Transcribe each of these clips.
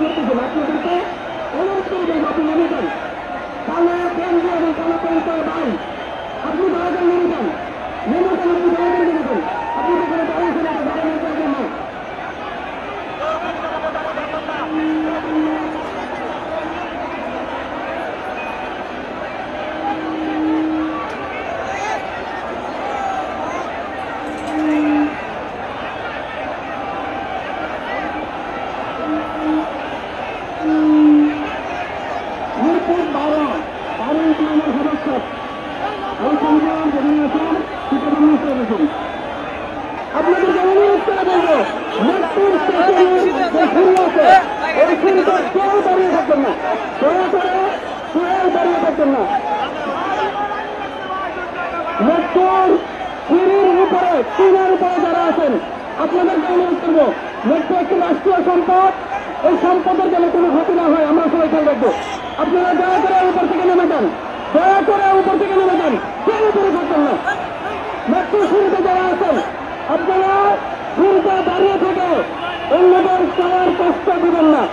করতেছেন আপনাদেরকে অনুরোধ করবেন আপনি নেমে যান। কালো কেন্দ্র এবং কালো পরিচয় ভাই আপনি দয়া করে নেমে যান, নেমে যান, আপনি দয়া করে নেমে যান। আপনি তো কোনো দাঁড়িয়েছেন এটা দাঁড়ানোর জন্য না। মিরপুর 12 ইউনিয়নের সদস্য এই সংগ্রাম যেখানে আছেন সেখানে নিশ্চয় আছেন। আপনাদেরকে অনুরোধ করে বলবো মিরপুর স্টেশনের যে সিঁড়ি আছে ওই সিঁড়িটা কেউ দাঁড়িয়ে থাকবেন না, দয়া করে কেউ দাঁড়িয়ে থাকবেন না। মিরপুর সিঁড়ির উপরে টিনের উপরে যারা আছেন আপনাদেরকে অনুরোধ করবো, মেট্রো একটি রাষ্ট্রীয় সম্পদ, এই সম্পদের যেন কোনো ক্ষতি না হয় আমরা সবাই খেয়াল রাখবো। আপনারা দয়া করে উপর থেকে নেমে যান, দয়া করে উপর থেকে নেমে যান, কেউ উপরে থাকবেন না। মেট্রো সিঁড়িতে যারা আছেন আপনারা সিঁড়িতে দাঁড়িয়ে থেকে অন্যদের সবার কষ্ট দিবেন না।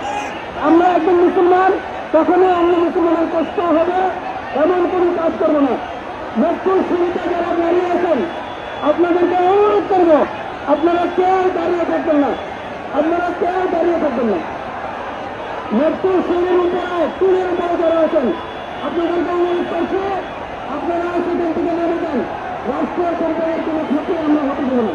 আমরা একজন মুসলমান, তখনই অন্য মুসলমানের কষ্ট হবে এমন কোনো কাজ করবো না। মেট্রো সিঁড়িতে যারা দাঁড়িয়ে আছেন আপনাদেরকে অনুরোধ করবো আপনারা কেউ দাঁড়িয়ে থাকবেন না, আপনারা কেউ দাঁড়িয়ে থাকবেন না। মেট্রো সিঁড়ির উপরে টুলের উপরে যারা আছেন আপনাদেরকে অনুরোধ করছে আপনারা সেখান থেকে নেমে যান, রাষ্ট্রীয় সরকারের কোনো ক্ষতি আমরা হতে দেব না।